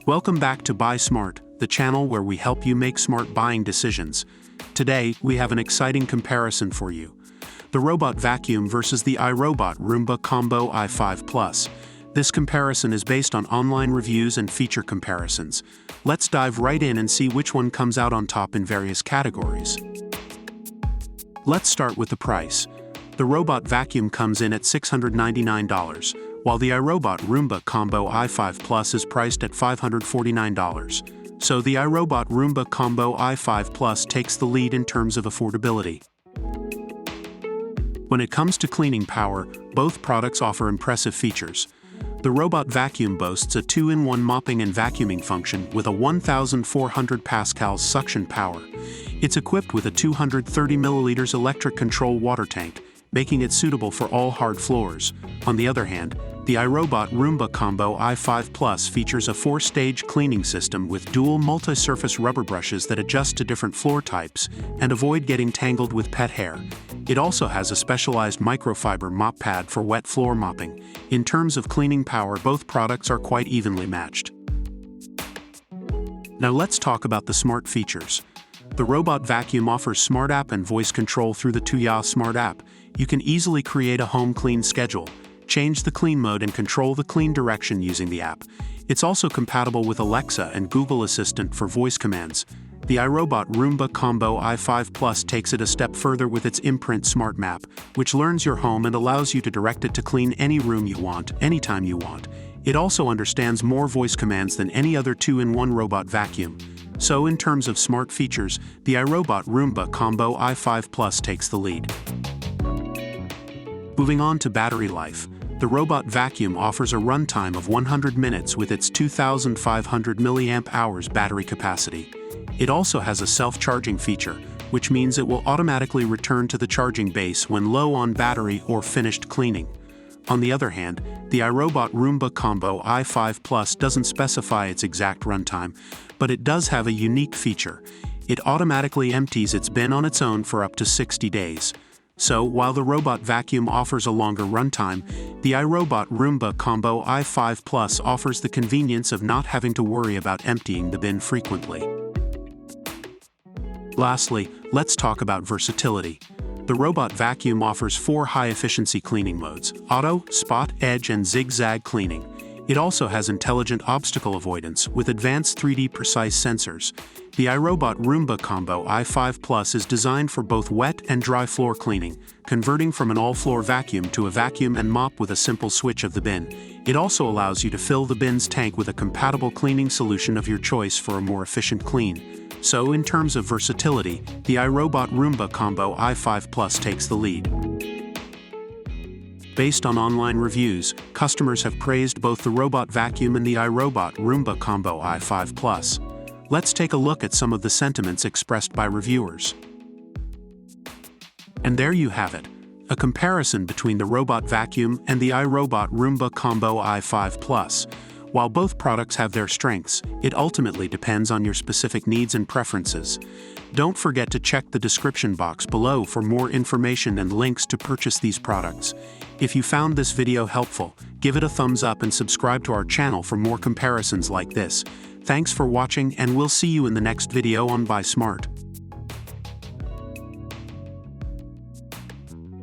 Welcome back to Buy Smart, the channel where we help you make smart buying decisions. Today, we have an exciting comparison for you. The Robot Vacuum versus the iRobot Roomba Combo i5 Plus. This comparison is based on online reviews and feature comparisons. Let's dive right in and see which one comes out on top in various categories. Let's start with the price. The Robot Vacuum comes in at $699, while the iRobot Roomba Combo i5 Plus is priced at $549. So the iRobot Roomba Combo i5 Plus takes the lead in terms of affordability. When it comes to cleaning power, both products offer impressive features. The Robot Vacuum boasts a 2-in-1 mopping and vacuuming function with a 1,400 pascals suction power. It's equipped with a 230 milliliters electric control water tank, making it suitable for all hard floors. On the other hand, the iRobot Roomba Combo i5 Plus features a 4-stage cleaning system with dual multi-surface rubber brushes that adjust to different floor types and avoid getting tangled with pet hair. It also has a specialized microfiber mop pad for wet floor mopping. In terms of cleaning power, both products are quite evenly matched. Now let's talk about the smart features. The Robot Vacuum offers Smart App and voice control through the Tuya Smart App. You can easily create a home clean schedule, change the clean mode and control the clean direction using the app. It's also compatible with Alexa and Google Assistant for voice commands. The iRobot Roomba Combo i5 Plus takes it a step further with its Imprint Smart Map, which learns your home and allows you to direct it to clean any room you want, anytime you want. It also understands more voice commands than any other 2-in-1 robot vacuum. So in terms of smart features, the iRobot Roomba Combo i5 Plus takes the lead. Moving on to battery life. The Robot Vacuum offers a runtime of 100 minutes with its 2,500 mAh battery capacity. It also has a self-charging feature, which means it will automatically return to the charging base when low on battery or finished cleaning. On the other hand, the iRobot Roomba Combo i5 Plus doesn't specify its exact runtime, but it does have a unique feature. It automatically empties its bin on its own for up to 60 days. So, while the Robot Vacuum offers a longer runtime, the iRobot Roomba Combo i5 Plus offers the convenience of not having to worry about emptying the bin frequently. Lastly, let's talk about versatility. The Robot Vacuum offers 4 high-efficiency cleaning modes: auto, spot, edge, and zigzag cleaning. It also has intelligent obstacle avoidance with advanced 3D precise sensors. The iRobot Roomba Combo i5 Plus is designed for both wet and dry floor cleaning, converting from an all-floor vacuum to a vacuum and mop with a simple switch of the bin. It also allows you to fill the bin's tank with a compatible cleaning solution of your choice for a more efficient clean. So in terms of versatility, the iRobot Roomba Combo i5 Plus takes the lead. Based on online reviews, customers have praised both the Robot Vacuum and the iRobot Roomba Combo i5 Plus. Let's take a look at some of the sentiments expressed by reviewers. And there you have it, a comparison between the Robot Vacuum and the iRobot Roomba Combo i5 Plus. While both products have their strengths, it ultimately depends on your specific needs and preferences. Don't forget to check the description box below for more information and links to purchase these products. If you found this video helpful, give it a thumbs up and subscribe to our channel for more comparisons like this. Thanks for watching, and we'll see you in the next video on Buy Smart.